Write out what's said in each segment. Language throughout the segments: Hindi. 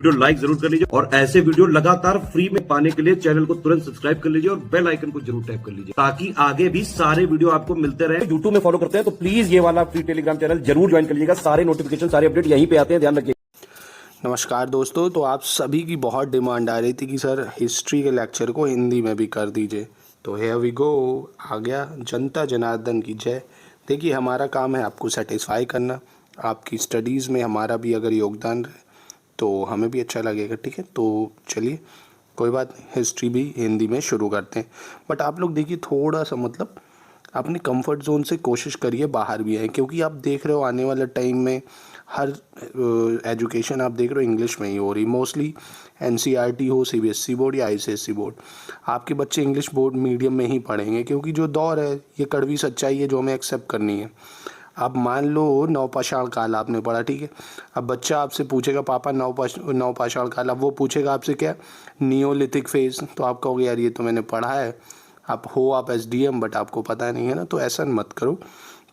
वीडियो लाइक जरूर कर लीजिए और ऐसे वीडियो लगातार फ्री में पाने के लिए चैनल को तुरंत सब्सक्राइब कर लीजिए और बेल आइकन को जरूर टैप कर लीजिए ताकि आगे भी सारे वीडियो आपको मिलते रहे। यूट्यूब में फॉलो करते हैं तो प्लीज ये वाला फ्री टेलीग्राम चैनल जरूर ज्वाइन कर लीजिएगा। सारे नोटिफिकेशन सारे अपडेट यहीं पे आते हैं, ध्यान रखिए। नमस्कार दोस्तों, तो आप सभी की बहुत डिमांड आ रही थी कि सर हिस्ट्री के लेक्चर को हिंदी में भी कर दीजिए, तो हियर वी गो, आ गया। जनता जनार्दन की जय। देखिए, हमारा काम है आपको सेटिस्फाई करना, आपकी स्टडीज़ में हमारा भी अगर योगदान रहे तो हमें भी अच्छा लगेगा, ठीक है। तो चलिए, कोई बात नहीं, हिस्ट्री भी हिंदी में शुरू करते हैं। बट आप लोग देखिए, थोड़ा सा मतलब अपने कंफर्ट जोन से कोशिश करिए बाहर भी आए, क्योंकि आप देख रहे हो आने वाले टाइम में हर एजुकेशन आप देख रहे हो इंग्लिश में ही हो रही। मोस्टली एनसीईआरटी हो, सीबीएसई बोर्ड या आईसीएसई बोर्ड, आपके बच्चे इंग्लिश बोर्ड मीडियम में ही पढ़ेंगे, क्योंकि जो दौर है ये कड़वी सच्चाई है जो हमें एक्सेप्ट करनी है। अब मान लो नवपाषाण काल आपने पढ़ा, ठीक है। अब बच्चा आपसे पूछेगा पापा नवपाषाण काल, अब वो पूछेगा आपसे क्या, नियोलिथिक फेज, तो आप कहोगे यार ये तो मैंने पढ़ा है। आप एसडीएम बट आपको पता नहीं है ना, तो ऐसा मत करो।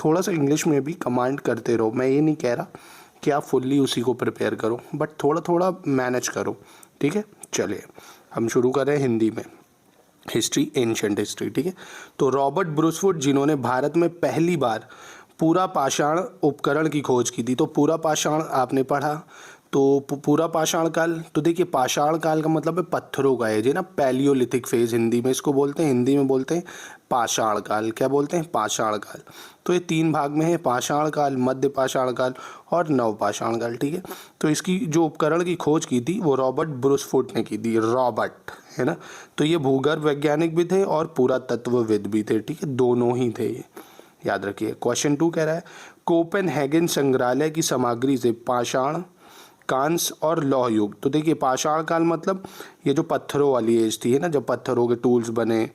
थोड़ा सा इंग्लिश में भी कमांड करते रहो। मैं ये नहीं कह रहा कि आप फुल्ली उसी को प्रिपेयर करो, बट थोड़ा थोड़ा मैनेज करो, ठीक है। चलिए, हम शुरू कर रहे हैं हिंदी में। हिस्ट्री, एंशिएंट हिस्ट्री, ठीक है। तो रॉबर्ट ब्रूसवुड, जिन्होंने भारत में पहली बार पूरा पाषाण उपकरण की खोज की थी, तो पूरा पाषाण आपने पढ़ा, तो पूरा पाषाण काल, तो देखिए पाषाण काल का मतलब है पत्थरों का एज है ना, पैलियोलिथिक फेज हिंदी में इसको बोलते हैं। हिंदी में बोलते हैं पाषाण काल। क्या बोलते हैं? पाषाण काल। तो ये तीन भाग में है, पाषाण काल, मध्य पाषाण काल और नवपाषाण काल, ठीक है। तो इसकी जो उपकरण की खोज की थी वो रॉबर्ट ब्रूसफुट ने की थी, रॉबर्ट, है ना। तो ये भूगर्भ वैज्ञानिक भी थे और पुरातत्वविद भी थे, ठीक है, दोनों ही थे ये, याद रखिए। क्वेश्चन 2 कह रहा है, कोपेनहेगन संग्रहालय की सामग्री से पाषाण, कांस्य और लौह युग। तो देखिए, पाषाण काल मतलब ये जो पत्थरों वाली एज थी, है ना, जब पत्थरों के टूल्स बने।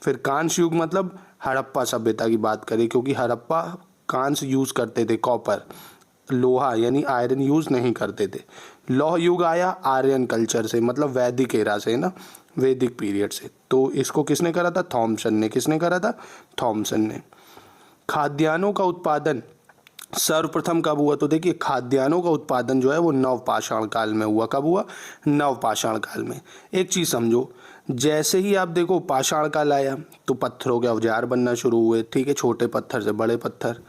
फिर कांस्य युग मतलब हड़प्पा सभ्यता की बात करें, क्योंकि हड़प्पा कांस्य यूज़ करते थे, कॉपर, लोहा यानी आयरन यूज़ नहीं करते थे। लौह युग आया आर्यन कल्चर से, मतलब वैदिक एरा से, है ना, वैदिक पीरियड से। तो इसको किसने करा था? थॉमसन ने। किसने करा था? थॉमसन ने। खाद्यान्नों का उत्पादन सर्वप्रथम कब हुआ? तो देखिए, खाद्यान्नों का उत्पादन जो है वो नवपाषाण काल में हुआ। कब हुआ? नवपाषाण काल में। एक चीज़ समझो, जैसे ही आप देखो पाषाण काल आया तो पत्थरों के औजार बनना शुरू हुए, ठीक है, छोटे पत्थर से बड़े पत्थर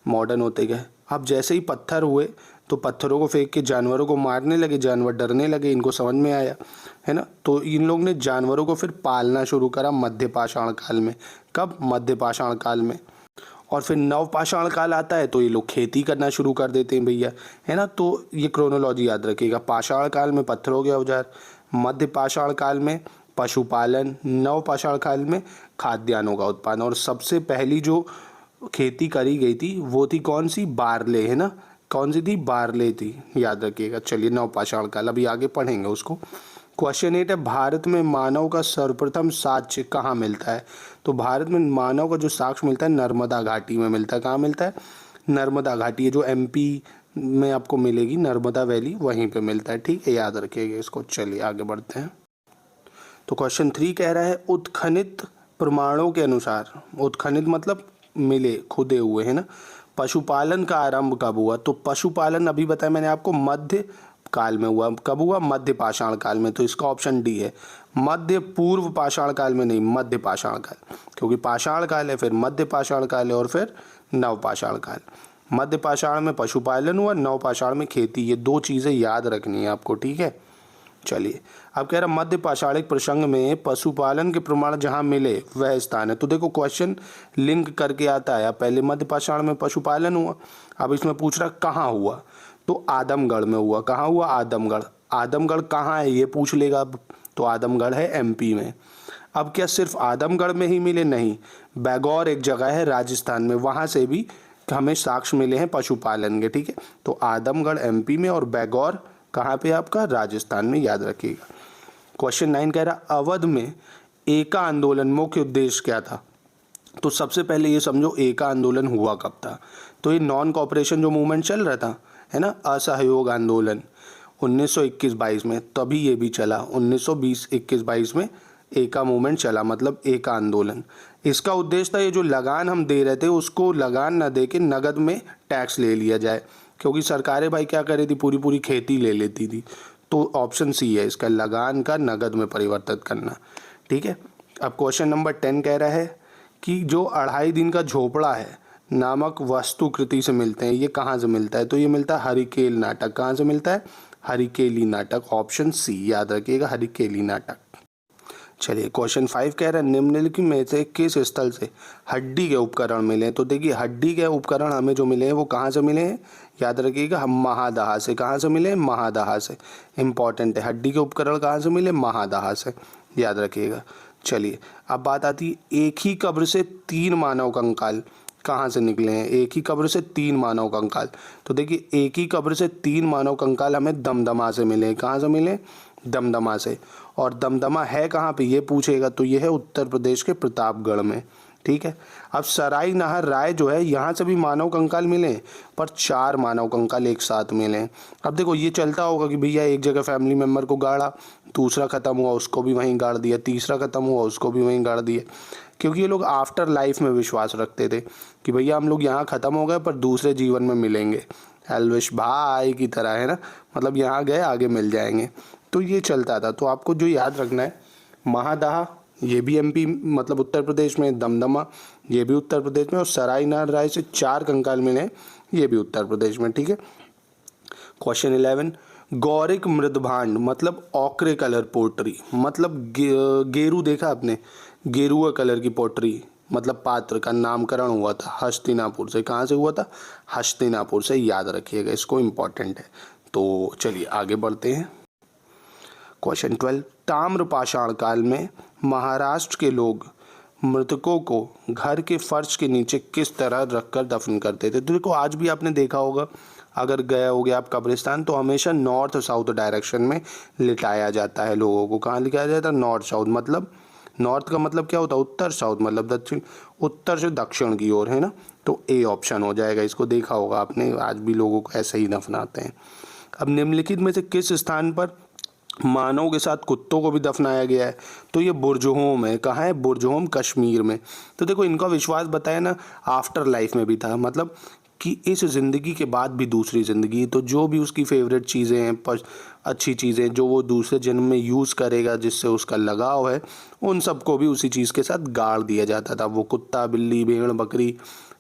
मॉडर्न होते गए। अब जैसे ही पत्थर हुए तो पत्थरों को फेंक के जानवरों को मारने लगे, जानवर डरने लगे, इनको समझ में आया, है ना। तो इन लोग ने जानवरों को फिर पालना शुरू करा मध्य पाषाण काल में। कब? मध्य पाषाण काल में। और फिर नवपाषाण काल आता है तो ये लोग खेती करना शुरू कर देते हैं भैया, है ना। तो ये क्रोनोलॉजी याद रखिएगा, पाषाण काल में पत्थरों के औजार, मध्य पाषाण काल में पशुपालन, नवपाषाण काल में खाद्यान्नों का उत्पादन। और सबसे पहली जो खेती करी गई थी वो थी कौन सी? बारले, है ना। कौन सी थी? बारले थी, याद रखिएगा। चलिए, नवपाषाण काल अभी आगे पढ़ेंगे उसको। क्वेश्चन 8 है, भारत में मानव का सर्वप्रथम साक्ष्य कहाँ मिलता है? तो भारत में मानव का जो साक्ष्य मिलता है नर्मदा घाटी में मिलता है। कहाँ मिलता है? नर्मदा घाटी है, जो एमपी में आपको मिलेगी, नर्मदा वैली, वहीं पे मिलता है, ठीक है, याद रखिएगा इसको। चलिए आगे बढ़ते हैं। तो क्वेश्चन 3 कह रहा है, उत्खनित प्रमाणों के अनुसार, उत्खनित मतलब मिले, खुदे हुए, है ना, पशुपालन का आरंभ कब हुआ? तो पशुपालन अभी बताया मैंने आपको मध्य काल में हुआ। कब हुआ? मध्य पाषाण काल में। तो इसका ऑप्शन डी है, मध्य पूर्व पाषाण काल में नहीं, मध्य पाषाण काल, क्योंकि पाषाण काल है, फिर मध्य पाषाण काल है और फिर नवपाषाण काल। मध्य पाषाण में पशुपालन हुआ, नवपाषाण में खेती। ये दो चीज़ें याद रखनी है आपको, ठीक है। चलिए, अब कह रहा मध्य पाषाणिक प्रसंग में पशुपालन के प्रमाण जहां मिले वह स्थान है। तो देखो, क्वेश्चन लिंक करके आता है, पहले मध्य पाषाण में पशुपालन हुआ, अब इसमें पूछ रहा कहाँ हुआ, तो आदमगढ़ में हुआ। कहाँ हुआ? आदमगढ़। आदमगढ़ कहाँ है ये पूछ लेगा अब, तो आदमगढ़ है एमपी में। अब क्या सिर्फ आदमगढ़ में ही मिले? नहीं, बैगौर एक जगह है राजस्थान में, वहाँ से भी हमें साक्ष्य मिले हैं पशुपालन के, ठीक है। तो आदमगढ़ एमपी में और बैगौर कहाँ पे? आपका राजस्थान में, याद रखिएगा। क्वेश्चन 9 कह रहा, अवध में एका आंदोलन मुख्य उद्देश्य क्या था? तो सबसे पहले ये समझो, एका आंदोलन हुआ कब था? तो ये नॉन कॉपरेशन जो मूवमेंट चल रहा था, है ना, असहयोग आंदोलन 1921-22 में, तभी ये भी चला। 1920-21-22 में एका मूवमेंट चला, मतलब एका आंदोलन। इसका उद्देश्य था ये जो लगान हम दे रहे थे उसको लगान न दे के नगद में टैक्स ले लिया जाए, क्योंकि सरकारें भाई क्या कर रही थी, पूरी पूरी खेती ले लेती थी। तो ऑप्शन सी है इसका, लगान का नगद में परिवर्तित करना। ठीक है, अब क्वेश्चन नंबर 10 कह रहा है कि जो 2.5 दिन का झोपड़ा है नामक वस्तुकृति से मिलते हैं, ये कहाँ से मिलता है? तो ये मिलता है हरिकेल नाटक। कहाँ से मिलता है? हरिकेली नाटक, ऑप्शन सी, याद रखिएगा, हरिकेली नाटक। चलिए क्वेश्चन 5 कह रहा है निम्नलिखित में से किस स्थल से हड्डी के उपकरण मिले? तो देखिए हड्डी के उपकरण हमें जो मिले हैं वो कहाँ से मिले हैं? याद रखिएगा, हम महादाह से। कहाँ से मिले? महादाह से। इंपॉर्टेंट है, हड्डी के उपकरण कहाँ से मिले? महादाह से, याद रखिएगा। चलिए अब बात आती है एक ही कब्र से 3 मानव कंकाल कहाँ से निकले हैं? एक ही कब्र से 3 मानव कंकाल। तो देखिए एक ही कब्र से 3 मानव कंकाल हमें दमदमा से मिले। कहाँ से मिले? दमदमा से। और दमदमा है कहाँ पे ये पूछेगा तो ये है उत्तर प्रदेश के प्रतापगढ़ में। ठीक है, अब सराय नहर राय जो है यहाँ से भी मानव कंकाल मिले, पर 4 मानव कंकाल एक साथ मिले। अब देखो ये चलता होगा कि भैया एक जगह फैमिली मेम्बर को गाड़ा, दूसरा ख़त्म हुआ उसको भी वहीं गाड़ दिया, तीसरा ख़त्म हुआ उसको भी वहीं गाड़ दिया, क्योंकि ये लोग आफ्टर लाइफ में विश्वास रखते थे कि भैया हम लोग यहाँ ख़त्म हो गए पर दूसरे जीवन में मिलेंगे, एल्विश भाई की तरह, है ना, मतलब यहाँ गए आगे मिल जाएंगे। तो ये चलता था। तो आपको जो याद रखना है, महादाह ये भी एमपी मतलब उत्तर प्रदेश में, दमदमा ये भी उत्तर प्रदेश में, और सराय नहर राय से 4 कंकाल मिले ये भी उत्तर प्रदेश में। ठीक है, क्वेश्चन 11 गौरिक मृदभांड मतलब ऑकरे कलर पोट्री, मतलब गेरू देखा आपने, गेरुआ कलर की पोट्री, मतलब पात्र का नामकरण हुआ था हस्तिनापुर से। कहाँ से हुआ था? हस्तिनापुर से, याद रखिएगा इसको, इम्पॉर्टेंट है। तो चलिए आगे बढ़ते हैं। क्वेश्चन 12 ताम्रपाषाण काल में महाराष्ट्र के लोग मृतकों को घर के फर्श के नीचे किस तरह रखकर दफन करते थे? तो देखो आज भी आपने देखा होगा, अगर गए होगे आप कब्रिस्तान तो हमेशा नॉर्थ साउथ डायरेक्शन में लिटाया जाता है लोगों को। कहाँ लिटाया जाता है? नॉर्थ साउथ, मतलब नॉर्थ का मतलब क्या होता है? उत्तर, साउथ मतलब दक्षिण, उत्तर से दक्षिण की ओर, है ना। तो ए ऑप्शन हो जाएगा, इसको देखा होगा आपने, आज भी लोगों को ऐसे ही दफनाते हैं। अब निम्नलिखित में से किस स्थान पर मानव के साथ कुत्तों को भी दफनाया गया है? तो ये बुर्जहोम है। कहाँ है? बुर्जहोम, कश्मीर में। तो देखो इनका विश्वास बताया ना आफ्टर लाइफ में भी था, मतलब कि इस ज़िंदगी के बाद भी दूसरी ज़िंदगी। तो जो भी उसकी फेवरेट चीज़ें हैं, अच्छी चीज़ें जो वो दूसरे जन्म में यूज़ करेगा, जिससे उसका लगाव है, उन सबको भी उसी चीज़ के साथ गाड़ दिया जाता था। वो कुत्ता, बिल्ली, भेड़, बकरी,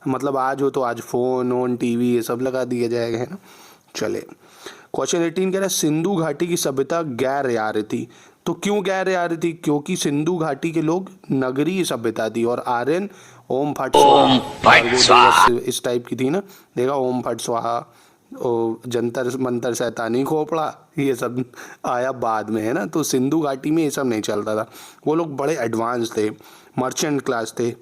मतलब आज हो तो आज फ़ोन वोन टीवी ये सब लगा दिया जाएगा, है ना। चले क्वेश्चन 18 कह रहा है सिंधु घाटी की सभ्यता गैर यारी थी। तो क्यों गैर यारी थी? क्योंकि सिंधु घाटी के लोग नगरीय सभ्यता थी, और आर्यन ओम फट स्वाहा इस टाइप की थी ना। देखा, ओम फट स्वाहा, जंतर मंतर शैतानी खोपड़ा, ये सब आया बाद में, है ना। तो सिंधु घाटी में ये सब नहीं चलता था। वो लोग बड़े एडवांस थे, मर्चेंट क्लास थे,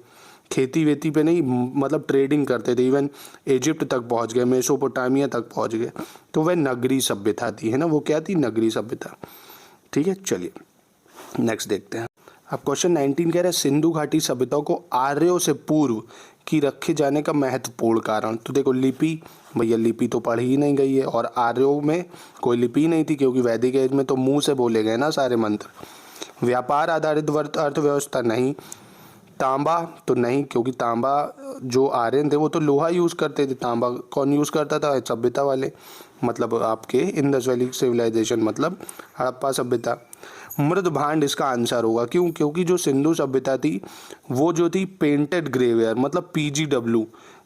खेती वेती पे नहीं, मतलब ट्रेडिंग करते थे, इवन इजिप्ट तक पहुंच गए, मेसोपोटामिया तक पहुंच गए। तो वह नगरी सभ्यता थी, है ना। वो क्या थी? नगरी सभ्यता। ठीक है, चलिए नेक्स्ट देखते हैं। अब क्वेश्चन 19 कह रहा है सिंधु घाटी सभ्यताओं को आर्यों से पूर्व की रखे जाने का महत्वपूर्ण कारण। तो देखो लिपि, भैया लिपि तो पढ़ी ही नहीं गई है, और आर्यों में कोई लिपि नहीं थी, क्योंकि वैदिक एज में तो मुंह से बोले गए ना सारे मंत्र। व्यापार आधारित अर्थव्यवस्था नहीं। तांबा तो नहीं, क्योंकि तांबा जो आर्यन थे वो तो लोहा यूज़ करते थे, तांबा कौन यूज़ करता था? सभ्यता वाले, मतलब आपके इंडस वैली सिविलाइजेशन, मतलब हड़प्पा सभ्यता। मृद भांड इसका आंसर होगा। क्यों? क्योंकि जो सिंधु सभ्यता थी वो जो थी पेंटेड ग्रेवेयर, मतलब PGW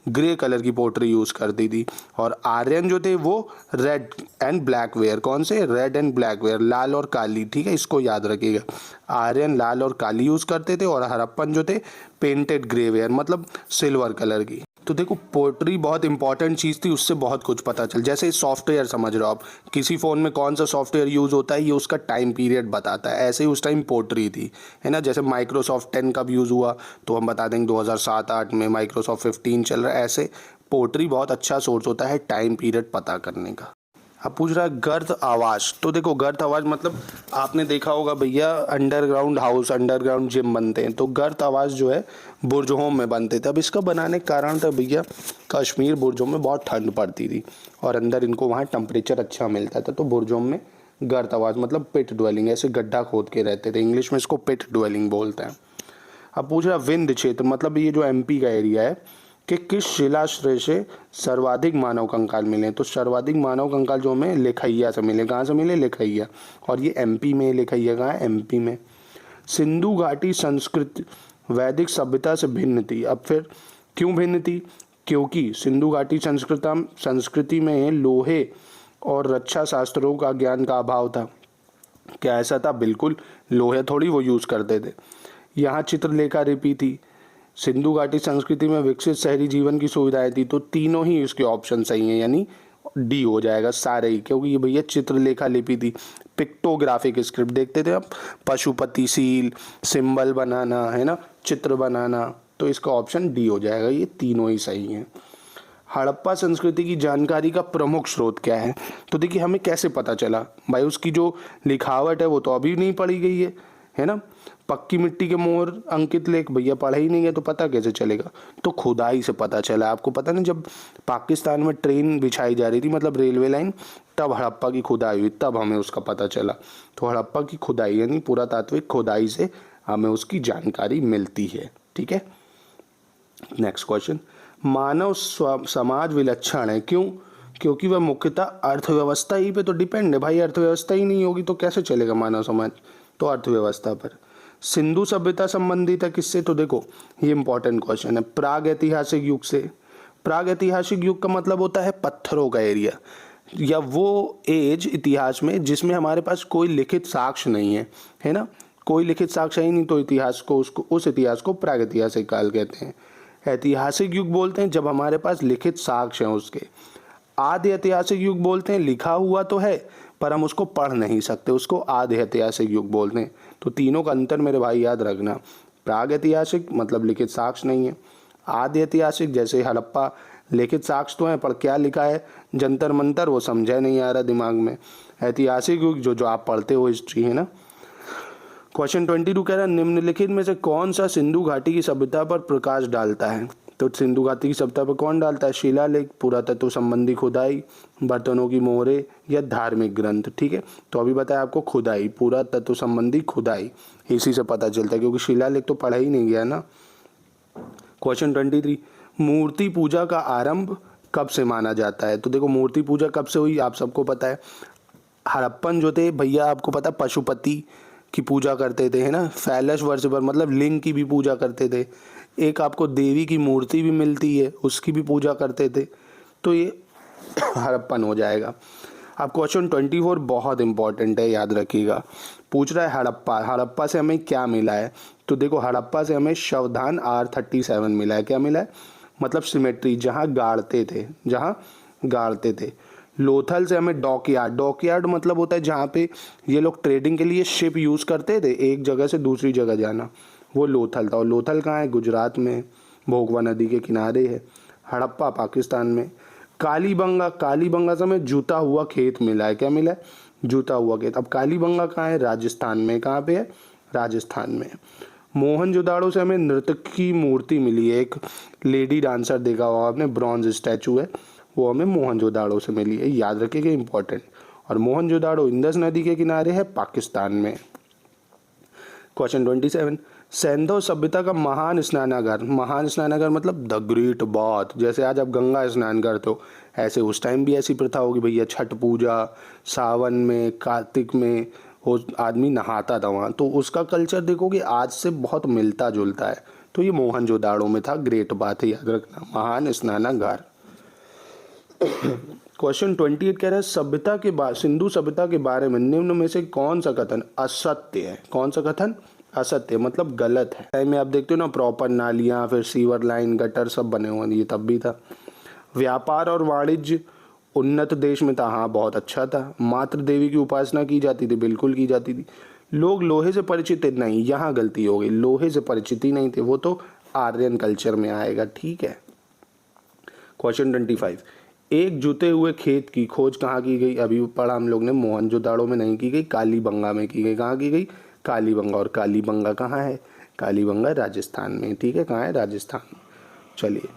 ग्रे कलर की पोट्री यूज़ करती थी, और आर्यन जो थे वो रेड एंड ब्लैक वेयर। कौन से? रेड एंड ब्लैक वेयर, लाल और काली। ठीक है, इसको याद रखिएगा, आर्यन लाल और काली यूज़ करते थे, और हड़प्पन जो थे पेंटेड ग्रे वेयर, मतलब सिल्वर कलर की। तो देखो पोट्री बहुत इंपॉर्टेंट चीज़ थी, उससे बहुत कुछ पता चल, जैसे सॉफ्टवेयर समझ रहे हो आप, किसी फ़ोन में कौन सा सॉफ्टवेयर यूज़ होता है ये उसका टाइम पीरियड बताता है, ऐसे ही उस टाइम पोट्री थी, है ना। जैसे माइक्रोसॉफ्ट 10 कब यूज़ हुआ तो हम बता देंगे 2007-8 में, माइक्रोसॉफ्ट 15 चल रहा है। ऐसे पोट्री बहुत अच्छा सोर्स होता है टाइम पीरियड पता करने का। अब पूछ रहा है गर्त आवास। तो देखो गर्त आवास मतलब आपने देखा होगा भैया अंडरग्राउंड हाउस, अंडरग्राउंड जिम बनते हैं, तो गर्त आवास जो है बुर्जहोम में बनते थे। अब इसका बनाने का कारण था भैया कश्मीर बुर्जों में बहुत ठंड पड़ती थी, और अंदर इनको वहाँ टेम्परेचर अच्छा मिलता था, तो बुर्जों में गर्त आवास मतलब पिट ड्वेलिंग, ऐसे गड्ढा खोद के रहते थे, इंग्लिश में इसको पिट ड्वेलिंग बोलते हैं। अब पूछ रहा विंध्य क्षेत्र, मतलब ये जो MP का एरिया है, कि किस शिलाश्रय से सर्वाधिक मानव कंकाल मिले। तो सर्वाधिक मानव कंकाल जो हमें लिखैया से मिले। कहाँ से मिले? लिखैया। और ये एमपी में, लिखैया कहाँ है? एमपी में। सिंधु घाटी संस्कृति वैदिक सभ्यता से भिन्न थी। अब फिर क्यों भिन्न थी? क्योंकि सिंधु घाटी संस्कृति में लोहे और रक्षा शास्त्रों का ज्ञान का अभाव था। क्या ऐसा था? बिल्कुल, लोहे थोड़ी वो यूज़ करते थे। यहाँ चित्रलेखा लिपि थी। सिंधु घाटी संस्कृति में विकसित शहरी जीवन की सुविधाएं थी। तो तीनों ही इसके ऑप्शन सही हैं, यानी डी हो जाएगा सारे ही, क्योंकि ये भैया चित्रलेखा लिपि थी। पिक्टोग्राफिक स्क्रिप्ट देखते थे आप, पशुपति सील, सिंबल बनाना, है ना, चित्र बनाना, तो इसका ऑप्शन डी हो जाएगा। ये तीनों ही सही हैं। हड़प्पा संस्कृति की जानकारी का प्रमुख स्रोत क्या है? तो देखिए, हमें कैसे पता चला भाई? उसकी जो लिखावट है वो तो अभी नहीं पढ़ी गई है ना। पक्की मिट्टी के मोहर अंकित लेख भैया पढ़ा ही नहीं है, तो पता कैसे चलेगा? तो खुदाई से पता चला। आपको पता नहीं, जब पाकिस्तान में ट्रेन बिछाई जा रही थी, मतलब रेलवे लाइन, तब हड़प्पा की खुदाई हुई, तब हमें उसका पता चला। तो हड़प्पा की खुदाई यानी पुरातात्विक खुदाई से हमें उसकी जानकारी मिलती है। ठीक है, नेक्स्ट क्वेश्चन। मानव समाज विलक्षण है, क्यों? क्योंकि वह मुख्यतः अर्थव्यवस्था ही पे तो डिपेंड है भाई। अर्थव्यवस्था ही नहीं होगी तो कैसे चलेगा मानव समाज? तो अर्थव्यवस्था पर। सिंधु सभ्यता संबंधित है किससे? तो देखो, ये इंपॉर्टेंट क्वेश्चन है। प्राग ऐतिहासिक युग से। प्राग ऐतिहासिक युग का मतलब होता है पत्थरों का एरिया, या वो एज इतिहास में जिसमें हमारे पास कोई लिखित साक्ष्य नहीं है ना। कोई लिखित साक्ष्य ही नहीं, तो इतिहास को उस इतिहास को प्रागैतिहासिक काल कहते हैं। ऐतिहासिक युग बोलते हैं जब हमारे पास लिखित साक्ष्य हैं उसके। आदि ऐतिहासिक युग बोलते हैं लिखा हुआ तो है पर हम उसको पढ़ नहीं सकते, उसको आदि ऐतिहासिक युग बोलते हैं। तो तीनों का अंतर मेरे भाई याद रखना। प्राग ऐतिहासिक मतलब लिखित साक्ष्य नहीं है। आदि ऐतिहासिक जैसे हड़प्पा, लिखित साक्ष्य तो है पर क्या लिखा है जंतर मंतर वो समझा नहीं आ रहा दिमाग में। ऐतिहासिक युग जो आप पढ़ते हो हिस्ट्री, है ना। क्वेश्चन 22 कह रहा है निम्नलिखित में से कौन सा सिंधु घाटी की सभ्यता पर प्रकाश डालता है? तो सिंधु घाटी की सभ्यता पर कौन डालता है? शिलालेख, पुरातत्व संबंधी खुदाई, बर्तनों की मोहरें या धार्मिक ग्रंथ। ठीक है, तो अभी बताया आपको खुदाई, पुरातत्व संबंधी खुदाई, इसी से पता चलता है, क्योंकि शिलालेख तो पढ़ा ही नहीं गया ना। क्वेश्चन 23, मूर्ति पूजा का आरंभ कब से माना जाता है? तो देखो, मूर्ति पूजा कब से हुई आप सबको पता है। हड़प्पन जो थे भैया, आपको पता, पशुपति की पूजा करते थे, है ना। फैलस वर्शिपर मतलब लिंग की भी पूजा करते थे। एक आपको देवी की मूर्ति भी मिलती है, उसकी भी पूजा करते थे। तो ये हड़प्पन हो जाएगा। अब क्वेश्चन 24 बहुत इंपॉर्टेंट है, याद रखिएगा। पूछ रहा है हड़प्पा से हमें क्या मिला है? तो देखो, हड़प्पा से हमें शवधान R37 मिला है। क्या मिला है? मतलब सिमेट्री, जहाँ गाड़ते थे। लोथल से हमें डॉकयार्ड मतलब होता है जहाँ पे ये लोग ट्रेडिंग के लिए शिप यूज़ करते थे, एक जगह से दूसरी जगह जाना, वो लोथल था। और लोथल कहाँ है? गुजरात में, भोगवा नदी के किनारे है। हड़प्पा पाकिस्तान में। कालीबंगा से हमें जूता हुआ खेत मिला है। क्या मिला है? जूता हुआ खेत। अब कालीबंगा कहाँ है? राजस्थान में। कहाँ पे है? राजस्थान में। मोहनजोदाड़ो से हमें नर्तक की मूर्ति मिली है, एक लेडी डांसर देखा होगा आपने, ब्रॉन्ज स्टैचू है, वो हमें मोहनजोदाड़ो से मिली है, याद रखिएगा, इंपॉर्टेंट। और मोहनजोदाड़ो इंडस नदी के किनारे है, पाकिस्तान में। क्वेश्चन 27, सैंधव सभ्यता का महान स्नानागार मतलब द ग्रेट बाथ। जैसे आज आप गंगा स्नान करते हो, ऐसे उस टाइम भी ऐसी प्रथा होगी भैया। छठ पूजा, सावन में, कार्तिक में वो आदमी नहाता था वहाँ, तो उसका कल्चर देखोगे आज से बहुत मिलता जुलता है। तो ये मोहनजोदाड़ो में था, ग्रेट बात है, याद रखना, महान स्नानागार। क्वेश्चन 28 कह रहा है सिंधु सभ्यता के बारे में निम्न में से कौन सा कथन असत्य है? कौन सा कथन असत्य मतलब गलत है? टाइम में आप देखते हो ना, प्रॉपर नालियाँ, फिर सीवर लाइन, गटर सब बने हुए, ये तब भी था। व्यापार और वाणिज्य उन्नत देश में था, हाँ बहुत अच्छा था। मातृ देवी की उपासना की जाती थी, बिल्कुल की जाती थी। लोग लोहे से परिचित नहीं, यहाँ गलती हो गई, लोहे से परिचित ही नहीं थे, वो तो आर्यन कल्चर में आएगा। ठीक है। क्वेश्चन 25, एक जुते हुए खेत की खोज कहाँ की गई? अभी पढ़ा हम लोग ने, मोहनजोदाड़ो में नहीं की गई, कालीबंगा में की गई। कहाँ की गई? कालीबंगा। और कालीबंगा कहाँ है? कालीबंगा राजस्थान में। ठीक है, कहाँ है? राजस्थान। चलिए,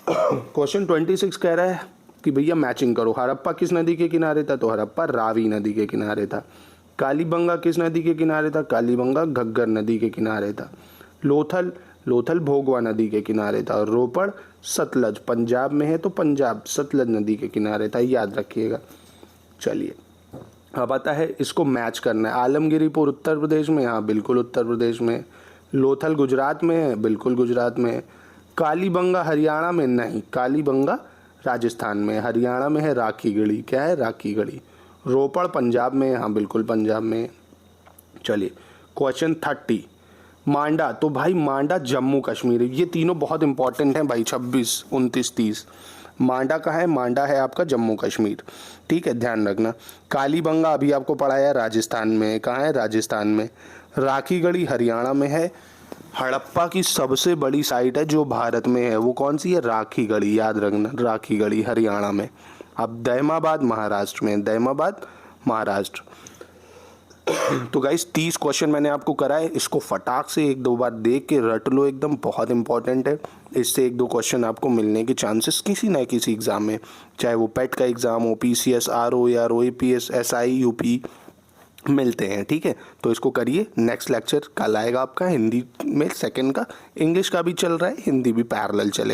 क्वेश्चन 26 कह रहा है कि भैया मैचिंग करो। हड़प्पा किस नदी के किनारे था? तो हड़प्पा रावी नदी के किनारे था। कालीबंगा किस नदी के किनारे था? कालीबंगा घग्गर नदी के किनारे था। लोथल लोथल भोगवा नदी के किनारे था। और रोपड़ सतलज पंजाब में है, तो पंजाब सतलज नदी के किनारे था, याद रखिएगा। चलिए अब आता है, इसको मैच करना है। आलमगिरीपुर उत्तर प्रदेश में, हाँ बिल्कुल उत्तर प्रदेश में। लोथल गुजरात में है, बिल्कुल गुजरात में है। कालीबंगा हरियाणा में, नहीं, कालीबंगा राजस्थान में। हरियाणा में है राखीगढ़ी, क्या है, राखीगढ़ी। रोपड़ पंजाब में, हाँ बिल्कुल पंजाब में। चलिए क्वेश्चन 30, मांडा, तो भाई मांडा जम्मू कश्मीर, ये तीनों बहुत इंपॉर्टेंट हैं भाई। 26, 29, 30। मांडा कहाँ है, मांडा है आपका जम्मू कश्मीर, ठीक है, ध्यान रखना। कालीबंगा अभी आपको पढ़ाया राजस्थान में, कहाँ है, राजस्थान में। राखीगढ़ी हरियाणा में है। हड़प्पा की सबसे बड़ी साइट है जो भारत में है, वो कौन सी है, राखीगढ़ी, याद रखना, राखीगढ़ी हरियाणा में। अब दैमाबाद महाराष्ट्र में, दैमाबाद महाराष्ट्र। तो गाइस 30 क्वेश्चन मैंने आपको कराए, इसको फटाक से एक दो बार देख के रट लो, एकदम बहुत इंपॉर्टेंट है। इससे एक दो क्वेश्चन आपको मिलने के चांसेस किसी न किसी एग्जाम में, चाहे वो पेट का एग्जाम हो, पीसीएस, आरओ या APS, एसआई, यूपी, मिलते हैं, ठीक है। तो इसको करिए। नेक्स्ट लेक्चर कल आएगा आपका हिंदी में सेकंड का, इंग्लिश का भी चल रहा है, हिंदी भी पैरेलल चलेगा।